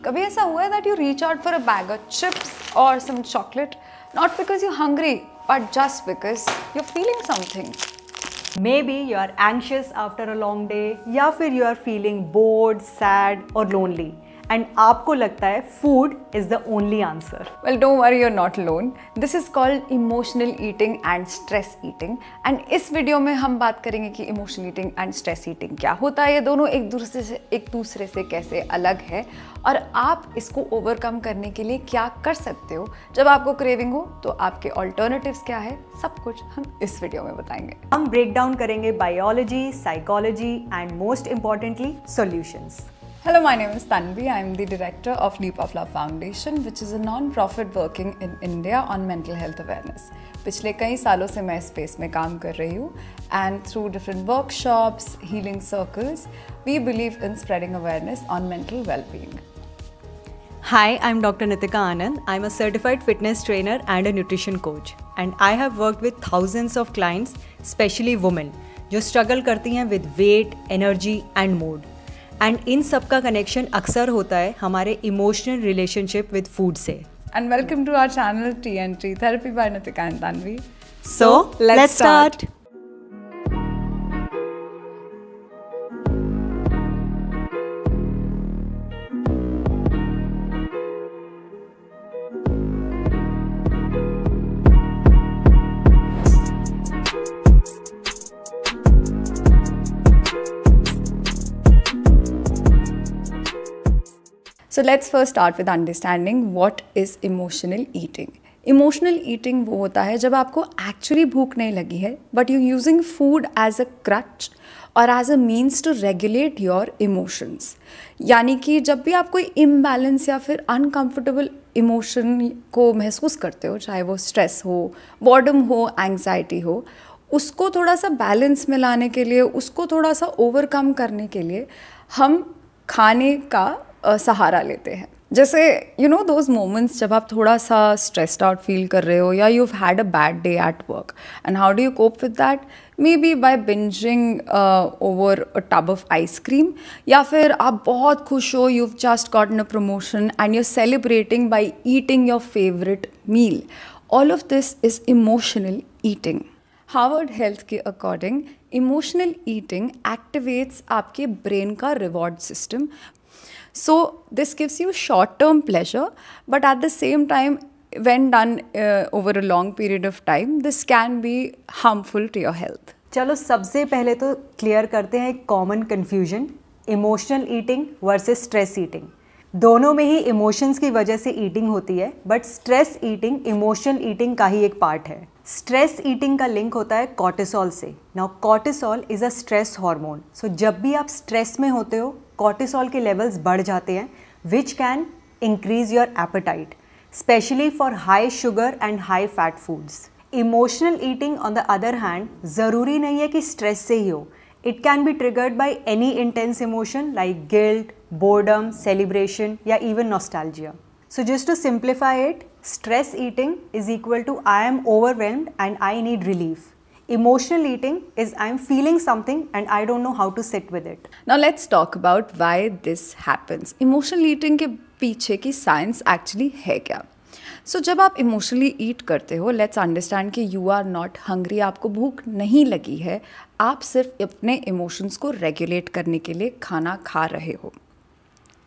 कभी ऐसा हुआ है that you reach out for a bag of chips or some chocolate, not because you're hungry, but just because you're feeling something? Maybe you are anxious after a long day या फिर you are feeling bored, sad or lonely and आपको लगता है food is the only answer. Well, don't worry, you're not alone. This is called emotional eating and stress eating. And इस video में हम बात करेंगे कि emotional eating and stress eating क्या होता है, ये दोनों एक दूसरे से कैसे अलग है और आप इसको ओवरकम करने के लिए क्या कर सकते हो। जब आपको क्रेविंग हो तो आपके ऑल्टरनेटिव्स क्या है, सब कुछ हम इस वीडियो में बताएंगे। हम ब्रेक डाउन करेंगे biology, psychology and most importantly solutions. Hello, my name is Tanvi. I am the director of Leap of Love Foundation, which is a non-profit working in India on mental health awareness. पिछले कई सालों से मैं इस space में काम कर रही हूँ and through different workshops, healing circles, we believe in spreading awareness on mental well-being. Hi, I'm Dr. Nitika Anand. I'm a certified fitness trainer and a nutrition coach. And I have worked with thousands of clients, especially women, जो struggle करती हैं with weight, energy and mood. And इन सब का connection अक्सर होता है हमारे इमोशनल रिलेशनशिप विद फूड से। And welcome to our channel TNT therapy by Nitika and Tanvi. So let's start. So let's first start with understanding what is emotional eating. Emotional eating वो होता है जब आपको actually भूख नहीं लगी है but you're using food as a crutch और as a means to regulate your emotions. यानी कि जब भी आप कोई imbalance या फिर uncomfortable emotion को महसूस करते हो, चाहे वो stress हो, boredom हो, anxiety हो, उसको थोड़ा सा balance में लाने के लिए, उसको थोड़ा सा overcome करने के लिए हम खाने का सहारा लेते हैं। जैसे यू नो दोज मोमेंट्स जब आप थोड़ा सा स्ट्रेस्ड आउट फील कर रहे हो या you had a bad day at work and how do you cope with that, maybe by bingeing over a tub of ice cream, या फिर आप बहुत खुश हो, you just gotten a promotion and you're celebrating by eating your favourite meal. All of this is emotional eating. Harvard health के according emotional eating activates आपके brain का reward system. So this gives you short-term pleasure, but at the same time, when done over a long period of time, this can be harmful to your health. चलो सबसे पहले तो clear करते हैं एक common confusion, emotional eating versus stress eating. दोनों में ही emotions की वजह से ईटिंग होती है, but stress eating emotional eating का ही एक पार्ट है। स्ट्रेस ईटिंग का लिंक होता है कॉर्टिसोल से। Now cortisol is a stress hormone. So जब भी आप स्ट्रेस में होते हो, कॉर्टिसोल के लेवल्स बढ़ जाते हैं, which can increase your apatite, specially for high sugar and high fat foods. Emotional eating on the other hand ज़रूरी नहीं है कि स्ट्रेस से ही हो। It can be triggered by any intense emotion like guilt, boredom, celebration या even nostalgia. So just to simplify it, stress eating is equal to I am overwhelmed and I need relief. Emotional eating is I am feeling something and I don't know how to sit with it. Now let's talk about why this happens. Emotional eating के पीछे की science actually है क्या? So जब आप emotionally ईट करते हो, let's understand कि यू आर नॉट हंग्री, आपको भूख नहीं लगी है, आप सिर्फ अपने इमोशंस को रेगुलेट करने के लिए खाना खा रहे हो।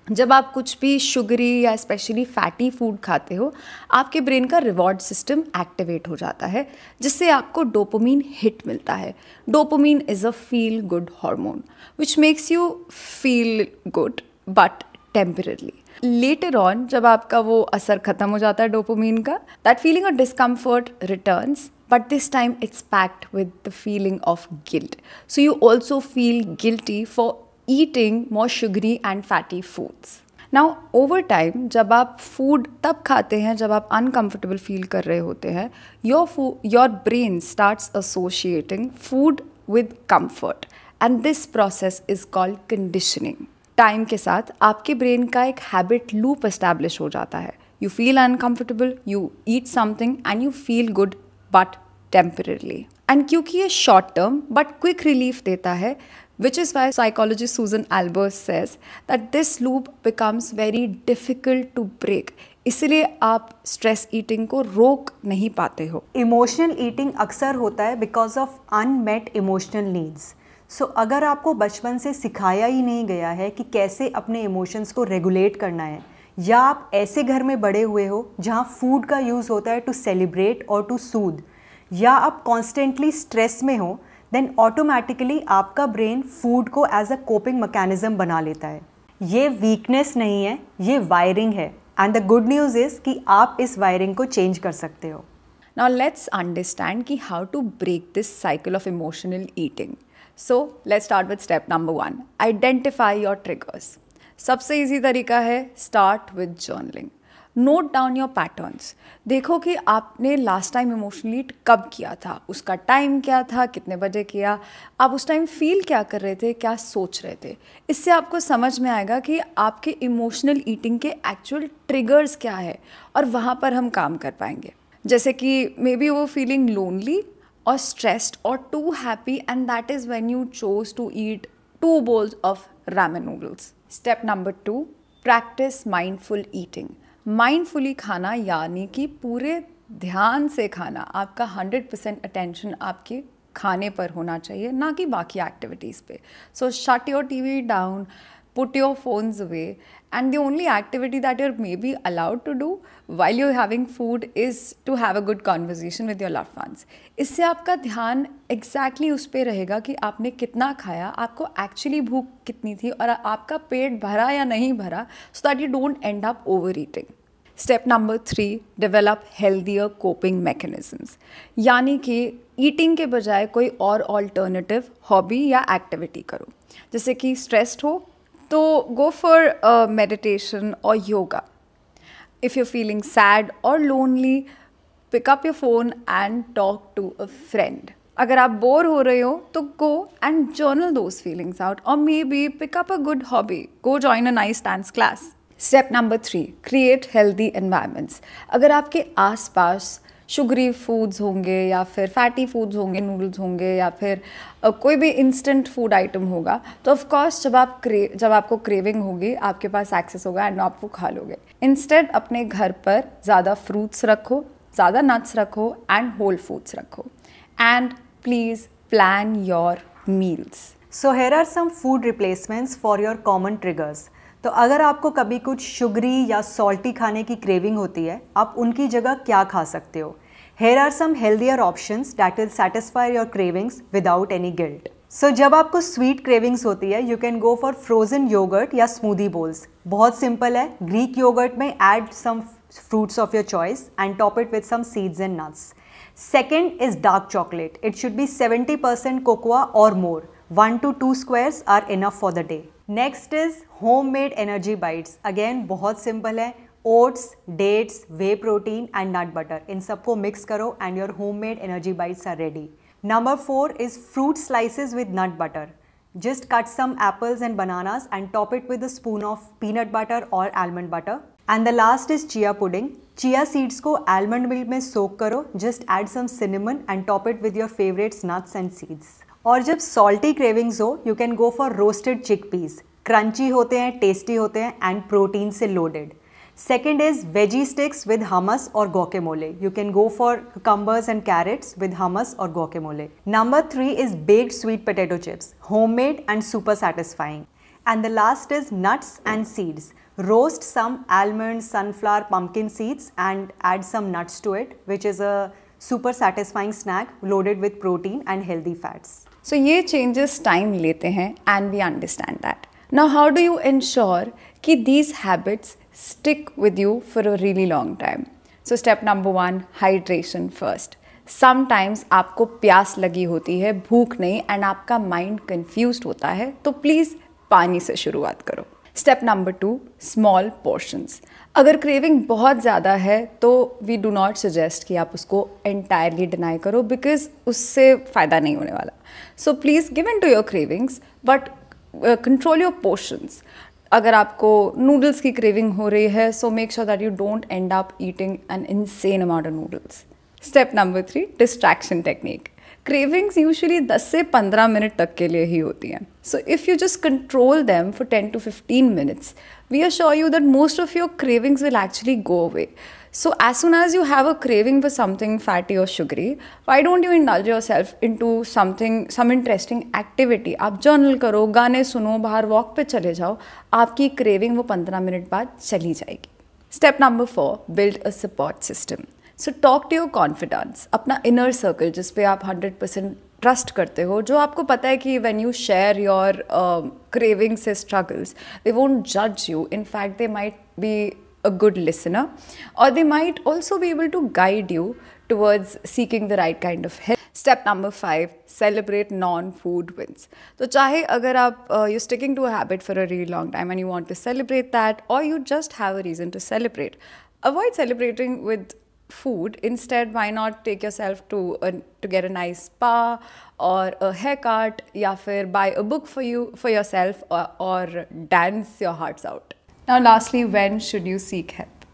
जब आप कुछ भी शुगरी या स्पेशली फैटी फूड खाते हो, आपके ब्रेन का रिवॉर्ड सिस्टम एक्टिवेट हो जाता है, जिससे आपको डोपामीन हिट मिलता है। Dopamine is a feel good hormone which makes you feel good but temporary. Later on जब आपका वो असर खत्म हो जाता है डोपामीन का, that feeling of discomfort returns, but this time it's packed with the feeling of guilt. So you also feel guilty for eating more sugary and fatty foods. Now over time जब आप food तब खाते हैं जब आप uncomfortable feel कर रहे होते हैं, your brain starts associating food with comfort and this process is called conditioning. Time के साथ आपके ब्रेन का एक हैबिट लूप एस्टैब्लिश हो जाता है। You feel uncomfortable, you eat something and you feel good but temporarily. And क्योंकि ये short term but quick relief देता है, which is why psychologist Susan Albers says that this loop becomes very difficult to break. इसलिए आप stress eating को रोक नहीं पाते हो. इमोशनल ईटिंग अक्सर होता है because of unmet emotional needs. So अगर आपको बचपन से सिखाया ही नहीं गया है कि कैसे अपने इमोशंस को रेगुलेट करना है, या आप ऐसे घर में बड़े हुए हो जहाँ फूड का यूज़ होता है टू सेलिब्रेट और टू सूद, या आप कॉन्स्टेंटली स्ट्रेस में हो, देन ऑटोमेटिकली आपका ब्रेन फूड को एज अ कोपिंग मैकेनिज्म बना लेता है. ये वीकनेस नहीं है, ये वायरिंग है. And the good news is कि आप इस वायरिंग को चेंज कर सकते हो. Now let's understand कि how to break this cycle of emotional eating. So let's start with step number 1. Identify your triggers. सबसे इजी तरीका है start with journaling. Note down your patterns. देखो कि आपने लास्ट टाइम इमोशनली ईट कब किया था, उसका टाइम क्या था, कितने बजे किया, आप उस टाइम फील क्या कर रहे थे, क्या सोच रहे थे. इससे आपको समझ में आएगा कि आपके इमोशनल ईटिंग के एक्चुअल ट्रिगर्स क्या है और वहाँ पर हम काम कर पाएंगे. जैसे कि मे बी वो फीलिंग लोनली और स्ट्रेस्ड और too happy, and that is when you choose to eat 2 bowls of ramen noodles. Step number 2, practice mindful eating. Mindfully खाना यानी कि पूरे ध्यान से खाना. आपका 100% अटेंशन आपके खाने पर होना चाहिए, ना कि बाकी एक्टिविटीज़ पे. सो shut your TV down, put your phones away, and the only activity that you're maybe allowed to do while you're having food is to have a good conversation with your loved ones. इससे आपका ध्यान exactly उस पे रहेगा कि आपने कितना खाया, आपको actually भूख कितनी थी और आपका पेट भरा या नहीं भरा, so that you don't end up overeating. Step number 3, develop healthier coping mechanisms. यानी कि ईटिंग के बजाय कोई और ऑल्टरनेटिव हॉबी या एक्टिविटी करो. जैसे कि स्ट्रेस्ड हो तो go for meditation or yoga. If you're feeling sad or lonely, pick up your phone and talk to a friend. अगर आप बोर हो रहे हो तो go and journal those feelings out, or maybe pick up a good hobby. Go join a nice dance class. Step number 3, create healthy environments. अगर आपके आसपास sugary foods होंगे या फिर फैटी फूड्स होंगे, नूडल्स होंगे या फिर कोई भी इंस्टेंट फूड आइटम होगा, तो ऑफ कोर्स जब आपको क्रेविंग होगी आपके पास एक्सेस होगा एंड आप वो खा लोगे. इंस्टेड अपने घर पर ज़्यादा फ्रूट्स रखो, ज़्यादा नट्स रखो एंड होल फूड्स रखो. And please plan your meals. So here are some food replacements for your common triggers. तो अगर आपको कभी कुछ शुगरी या सॉल्टी खाने की क्रेविंग होती है, आप उनकी जगह क्या खा सकते हो? Here are some healthier options that will satisfy your cravings without any guilt. So जब आपको स्वीट क्रेविंग्स होती है, you can go for frozen yogurt या smoothie bowls. बहुत सिंपल है. Greek yogurt में add some fruits of your choice and top it with some seeds and nuts. Second is dark chocolate. It should be 70% cocoa or more. 1 to 2 squares are enough for the day. Next is homemade energy bites. Again बहुत simple है. Oats, dates, whey protein and nut butter, इन सबको mix करो and your homemade energy bites are ready. Number 4 is fruit slices with nut butter. Just cut some apples and bananas and top it with a spoon of peanut butter और almond butter. And the last is chia pudding. Chia seeds को almond milk में soak करो, just add some cinnamon and top it with your favourites nuts and seeds. और जब salty cravings हो, you can go for roasted chickpeas. Crunchy होते हैं, tasty होते हैं एंड प्रोटीन से loaded. Second is veggie sticks with hummus or guacamole. You can go for cucumbers and carrots with hummus or guacamole. Number 3 is baked sweet potato chips, homemade and super satisfying. And the last is nuts and seeds. Roast some almonds, sunflower, pumpkin seeds and add some nuts to it, which is a super satisfying snack loaded with protein and healthy fats. So ये changes time लेते हैं and we understand that. Now how do you ensure कि these habits stick with you for a really long time? So step number 1, hydration first. Sometimes आपको प्यास लगी होती है, भूख नहीं, एंड आपका माइंड कंफ्यूज्ड होता है, तो प्लीज़ पानी से शुरुआत करो. Step number 2, small portions. अगर क्रेविंग बहुत ज़्यादा है तो वी डू नॉट सजेस्ट कि आप उसको एंटायरली डिनाई करो, बिकॉज उससे फ़ायदा नहीं होने वाला. So please give in to your cravings but control your portions. अगर आपको नूडल्स की क्रेविंग हो रही है, so make sure that you don't end up eating an insane amount of noodles. Step number 3, distraction technique. Cravings usually 10 से 15 minute तक के लिए ही होती हैं. So if you just control them for 10 to 15 minutes, we assure you that most of your cravings will actually go away. So as soon as you have a craving for something fatty or sugary, why don't you indulge yourself into some interesting activity? आप journal करो, गाने सुनो, बाहर walk पे चले जाओ, आपकी craving वो 15 मिनट बाद चली जाएगी. Step number 4, build a support system. So talk to your confidants, अपना inner circle जिस पे आप 100% ट्रस्ट करते हो, जो आपको पता है कि when you share your cravings and struggles, they won't judge you. In fact, they might be a good listener, or they might also be able to guide you towards seeking the right kind of help. Step number 5, celebrate non-food wins. तो चाहे अगर आप you're sticking to a habit for a really long time and you want to celebrate that, or you just have a reason to celebrate, avoid celebrating with food. Instead, why not take yourself to get a nice spa or a haircut, या फिर buy a book for yourself, or dance your hearts out. Now lastly, when should you seek help?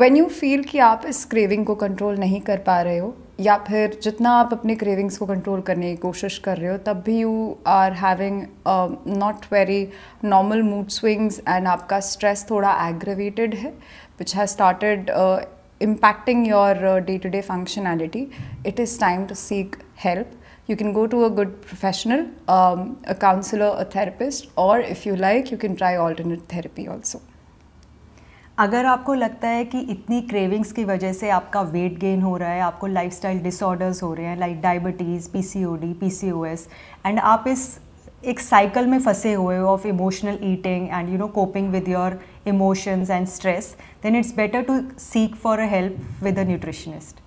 When you feel कि आप इस craving को control नहीं कर पा रहे हो, या फिर जितना आप अपने cravings को control करने की कोशिश कर रहे हो, तब भी you are having not very normal mood swings and आपका stress थोड़ा aggravated है, which has started impacting your day-to-day functionality, it is time to seek help. You can go to a good professional, a counselor, a therapist, or if you like, you can try alternate therapy also. अगर आपको लगता है कि इतनी cravings की वजह से आपका वेट गेन हो रहा है, आपको लाइफस्टाइल डिसऑर्डर्स हो रहे हैं like diabetes, PCOD, PCOS, and आप इस एक साइकिल में फंसे हुए हो of emotional eating and you know coping with your emotions and stress, then it's better to seek for a help with a nutritionist.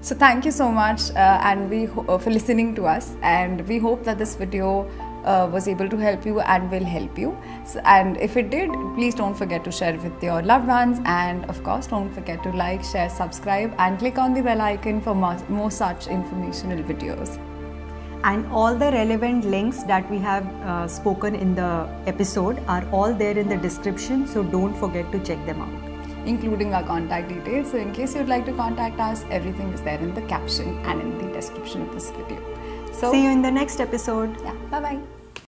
So thank you so much and for listening to us, and we hope that this video was able to help you and will help you. So, and if it did, please don't forget to share it with your loved ones, and of course don't forget to like, share, subscribe and click on the bell icon for more such informational videos. And all the relevant links that we have spoken in the episode are all there in the description, so don't forget to check them out. Including our contact details. So in case you'd like to contact us, everything is there in the caption and in the description of this video. So see you in the next episode. Yeah, bye-bye.